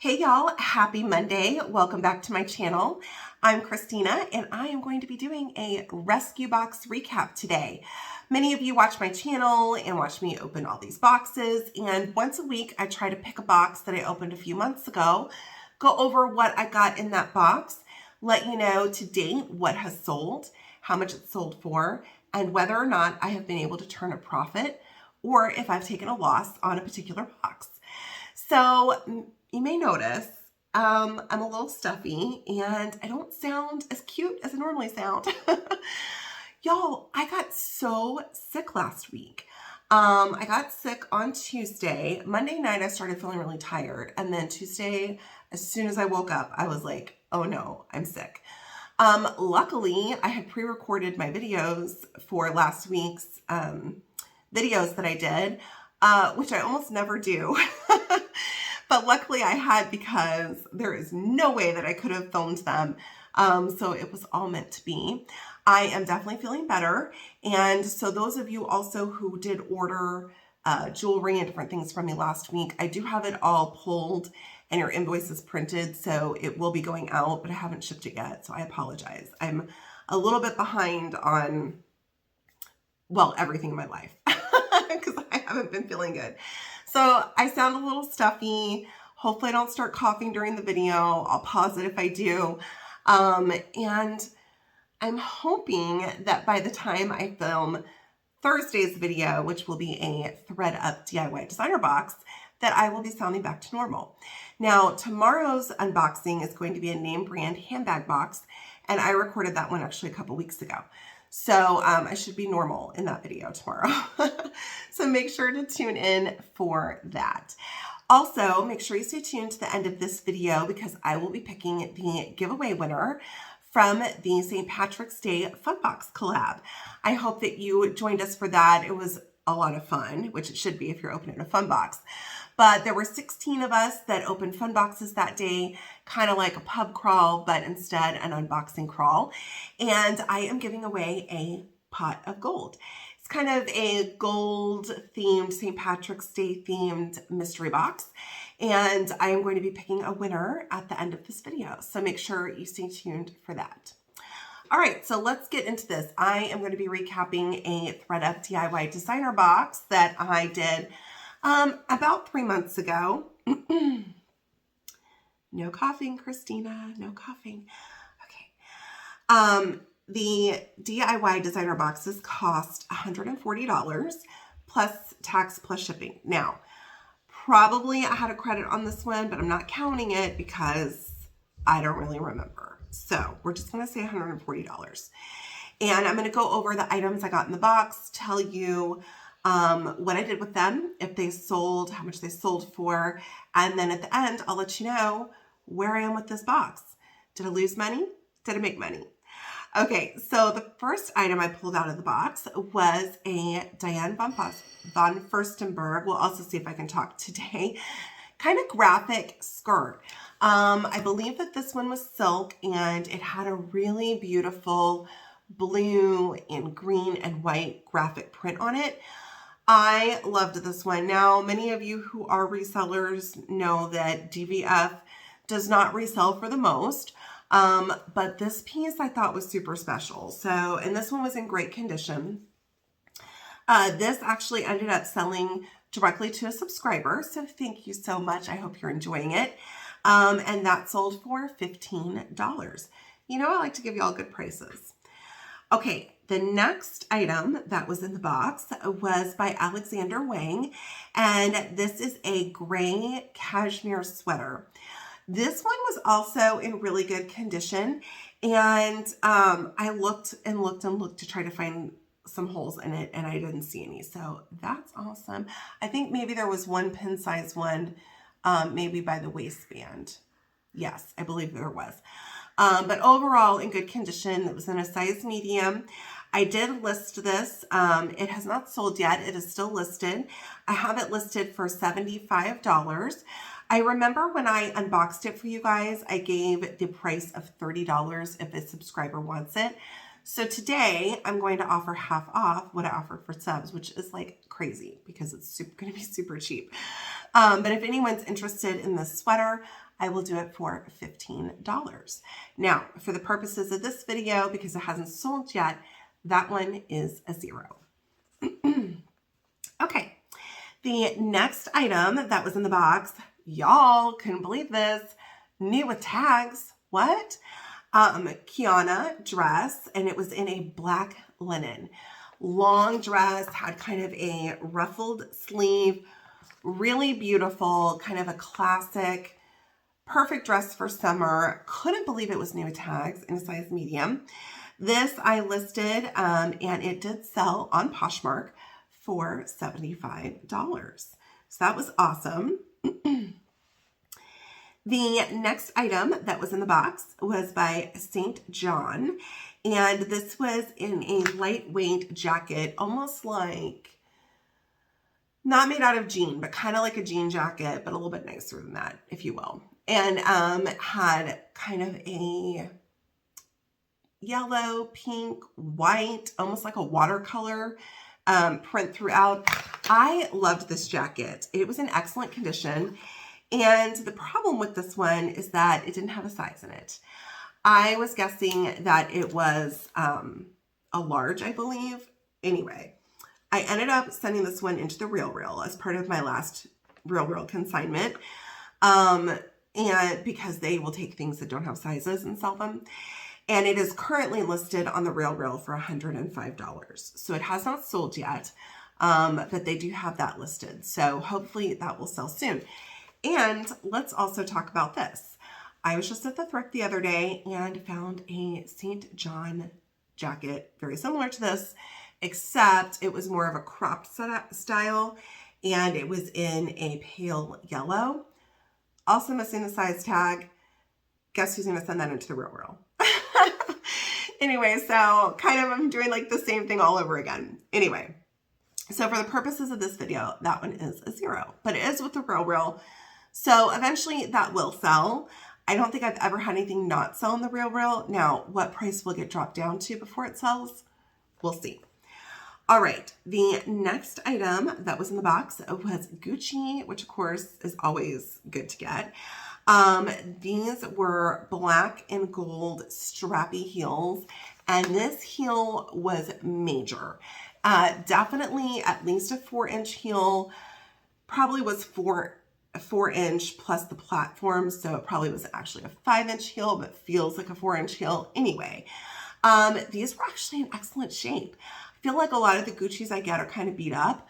Hey y'all, happy Monday. Welcome back to my channel. I'm Christina and I am going to be doing a rescue box recap today. Many of you watch my channel and watch me open all these boxes, and once a week I try to pick a box that I opened a few months ago, go over what I got in that box, let you know to date what has sold, how much it's sold for, and whether or not I have been able to turn a profit or if I've taken a loss on a particular box. So you may notice I'm a little stuffy and I don't sound as cute as I normally sound. Y'all, I got so sick last week. I got sick on Tuesday. Monday night I started feeling really tired, and then Tuesday, as soon as I woke up, I was like, oh no, I'm sick. Luckily, I had pre-recorded my videos for last week's videos that I did, which I almost never do. But luckily I had, because there is no way that I could have filmed them. So it was all meant to be. I am definitely feeling better. And so those of you also who did order jewelry and different things from me last week, I do have it all pulled and your invoice is printed. So it will be going out, but I haven't shipped it yet. So I apologize. I'm a little bit behind on, well, everything in my life because I haven't been feeling good. So I sound a little stuffy. Hopefully I don't start coughing during the video. I'll pause it if I do. And I'm hoping that by the time I film Thursday's video, which will be a Thredup DIY Designer Box, that I will be sounding back to normal. Now, tomorrow's unboxing is going to be a name brand handbag box, and I recorded that one actually a couple weeks ago. So I should be normal in that video tomorrow. So make sure to tune in for that. Also, make sure you stay tuned to the end of this video because I will be picking the giveaway winner from the St. Patrick's Day Fun Box collab. I hope that you joined us for that. It was a lot of fun, which it should be if you're opening a fun box. But there were 16 of us that opened fun boxes that day, kind of like a pub crawl, but instead an unboxing crawl. And I am giving away a pot of gold. It's kind of a gold themed, St. Patrick's Day themed mystery box. And I am going to be picking a winner at the end of this video. So make sure you stay tuned for that. All right, so let's get into this. I am going to be recapping a Thredup DIY Designer Box that I did about 3 months ago. No coughing, Christina, no coughing. Okay. The DIY designer boxes cost $140 plus tax plus shipping. Now, probably I had a credit on this one, but I'm not counting it because I don't really remember. So we're just going to say $140. And I'm going to go over the items I got in the box, tell you what I did with them, if they sold, how much they sold for, and then at the end, I'll let you know where I am with this box. Did I lose money? Did I make money? Okay, so the first item I pulled out of the box was a Diane von Furstenberg. We'll also see if I can talk today. Kind of graphic skirt. I believe that this one was silk and it had a really beautiful blue and green and white graphic print on it. I loved this one. Now, many of you who are resellers know that DVF does not resell for the most, but this piece I thought was super special. So, and this one was in great condition. This actually ended up selling directly to a subscriber, so thank you so much. I hope you're enjoying it. And that sold for $15. You know, I like to give you all good prices. Okay, the next item that was in the box was by Alexander Wang, and this is a gray cashmere sweater. This one was also in really good condition, and I looked and looked and looked to try to find some holes in it, and I didn't see any, so that's awesome. I think maybe there was one pin size one, maybe by the waistband. Yes, I believe there was. But overall in good condition. It was in a size medium. I did list this. It has not sold yet. It is still listed. I have it listed for $75. I remember when I unboxed it for you guys, I gave the price of $30 if a subscriber wants it. So today I'm going to offer half off what I offered for subs, which is like crazy because it's going to be super cheap. But if anyone's interested in this sweater, I will do it for $15. Now, for the purposes of this video, because it hasn't sold yet, that one is a 0. Okay, the next item that was in the box, y'all couldn't believe this, new with tags. What? Cuyana dress, and it was in a black linen. Long dress, had kind of a ruffled sleeve, really beautiful, kind of a classic, perfect dress for summer. Couldn't believe it was new with tags in a size medium. This I listed, and it did sell on Poshmark for $75. So that was awesome. The next item that was in the box was by St. John, and this was in a lightweight jacket, almost like, not made out of jean, but kind of like a jean jacket, but a little bit nicer than that, if you will. And had kind of a yellow, pink, white, almost like a watercolor print throughout. I loved this jacket. It was in excellent condition. And the problem with this one is that it didn't have a size in it. I was guessing that it was a large, I believe. Anyway, I ended up sending this one into the Real as part of my last Real consignment. And because they will take things that don't have sizes and sell them. And it is currently listed on the Real for $105. So it has not sold yet, but they do have that listed. So hopefully that will sell soon. And let's also talk about this. I was just at the thrift the other day and found a St. John jacket, very similar to this, except it was more of a cropped style, and it was in a pale yellow. Also missing the size tag. Guess who's going to send that into the Real? Anyway, so kind of I'm doing like the same thing all over again. Anyway, so for the purposes of this video, that one is a 0, but it is with the Real. So eventually that will sell. I don't think I've ever had anything not sell in the Real. Now, what price will get dropped down to before it sells? We'll see. All right, the next item that was in the box was Gucci, which of course is always good to get. These were black and gold strappy heels, and this heel was major. Definitely at least a 4-inch heel, probably was 4-inch plus the platform, so it probably was actually a 5-inch heel, but feels like a 4-inch heel anyway. These were actually in excellent shape. I feel like a lot of the Gucci's I get are kind of beat up.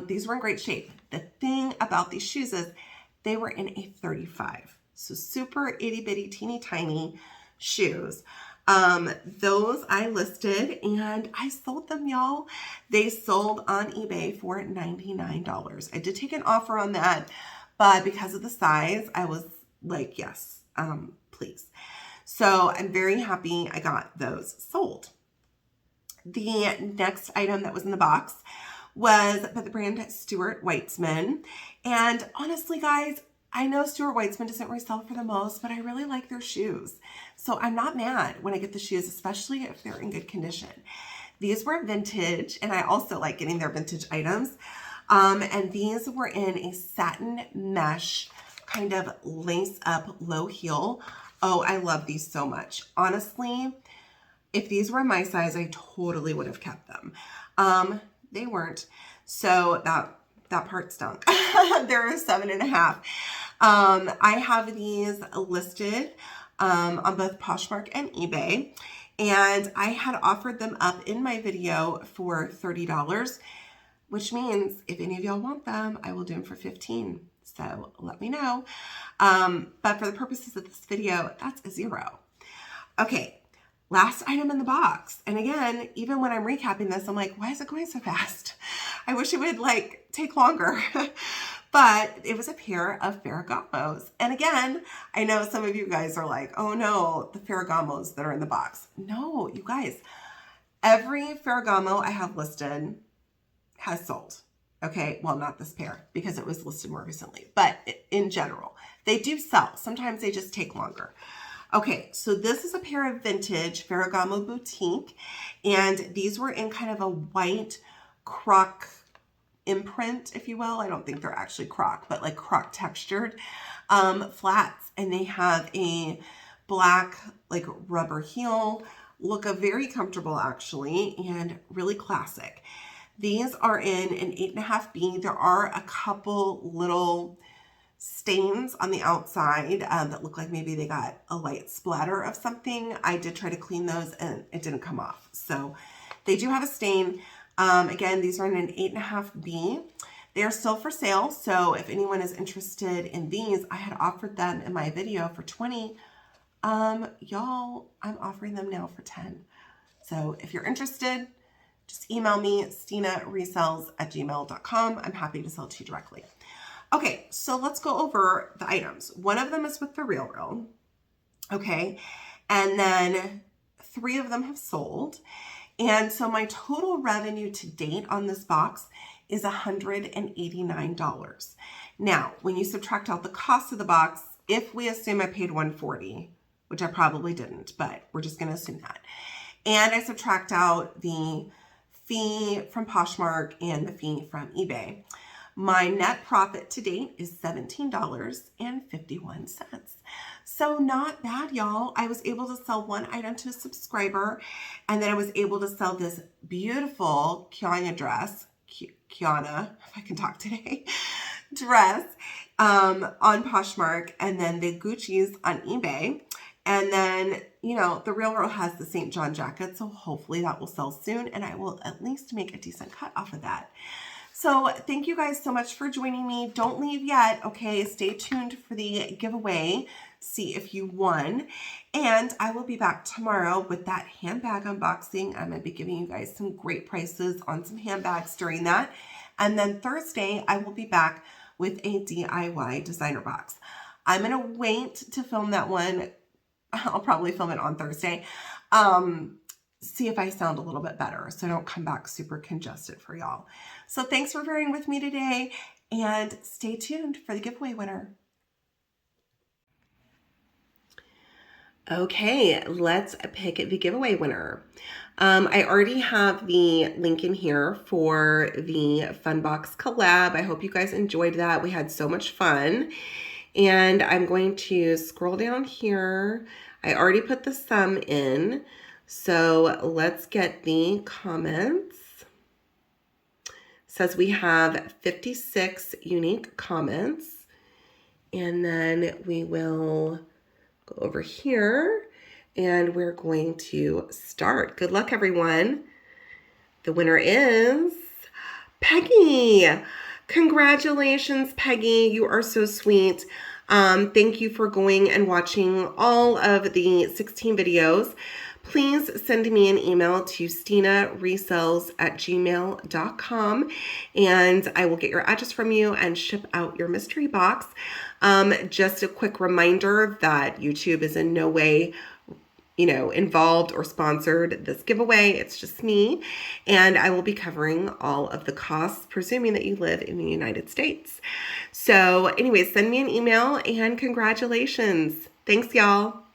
These were in great shape. The thing about these shoes is they were in a 35. So super itty bitty teeny tiny shoes. Those I listed and I sold them, y'all. They sold on eBay for $99. I did take an offer on that, but because of the size, I was like, yes, please. So I'm very happy I got those sold. The next item that was in the box was by the brand Stuart Weitzman. And honestly, guys, I know Stuart Weitzman doesn't resell for the most, but I really like their shoes. So I'm not mad when I get the shoes, especially if they're in good condition. These were vintage, and I also like getting their vintage items. And these were in a satin mesh, kind of lace up low heel. Oh, I love these so much. Honestly, if these were my size, I totally would have kept them. They weren't. So that part stunk. They're 7.5. I have these listed on both Poshmark and eBay, and I had offered them up in my video for $30, which means if any of y'all want them, I will do them for $15. So let me know. But for the purposes of this video, that's a 0. Okay. Last item in the box. And again, even when I'm recapping this, I'm like, why is it going so fast? I wish it would like take longer. But it was a pair of Ferragamos. And again, I know some of you guys are like, oh no, the Ferragamos that are in the box. No, you guys, every Ferragamo I have listed has sold. Okay, well, not this pair because it was listed more recently, but in general, they do sell. Sometimes they just take longer. Okay, so this is a pair of vintage Ferragamo boutique, and these were in kind of a white croc imprint, if you will. I don't think they're actually croc, but like croc textured. flats, and they have a black like rubber heel. Look very comfortable actually, and really classic. These are in an 8.5B. There are a couple little stains on the outside that look like maybe they got a light splatter of something. I did try to clean those and it didn't come off. So they do have a stain. Again, these are in an 8.5B. They are still for sale. So if anyone is interested in these, I had offered them in my video for 20. Y'all, I'm offering them now for 10. So if you're interested, just email me, stinaresells@gmail.com. I'm happy to sell to you directly. Okay, so let's go over the items. One of them is with the Reselling. Okay, and then 3 of them have sold. And so my total revenue to date on this box is $189. Now, when you subtract out the cost of the box, if we assume I paid $140, which I probably didn't, but we're just going to assume that, and I subtract out the fee from Poshmark and the fee from eBay, my net profit to date is $17.51. So not bad, y'all. I was able to sell 1 item to a subscriber, and then I was able to sell this beautiful Cuyana dress, Cuyana, if I can talk today, dress on Poshmark, and then the Gucci's on eBay. And then, you know, the Reselling has the St. John jacket, so hopefully that will sell soon, and I will at least make a decent cut off of that. So thank you guys so much for joining me. Don't leave yet, okay? Stay tuned for the giveaway. See if you won. And I will be back tomorrow with that handbag unboxing. I'm going to be giving you guys some great prices on some handbags during that. And then Thursday, I will be back with a DIY designer box. I'm going to wait to film that one. I'll probably film it on Thursday. See if I sound a little bit better so I don't come back super congested for y'all. So thanks for bearing with me today, and stay tuned for the giveaway winner. Okay, let's pick the giveaway winner. I already have the link in here for the Funbox collab. I hope you guys enjoyed that. We had so much fun. And I'm going to scroll down here. I already put the sum in. So let's get the comments. It says we have 56 unique comments. And then we will go over here and we're going to start. Good luck, everyone. The winner is Peggy. Congratulations, Peggy. You are so sweet. Thank you for going and watching all of the 16 videos. Please send me an email to stinaresells@gmail.com and I will get your address from you and ship out your mystery box. Just a quick reminder that YouTube is in no way, involved or sponsored this giveaway. It's just me, and I will be covering all of the costs, presuming that you live in the United States. So anyways, send me an email and congratulations. Thanks, y'all.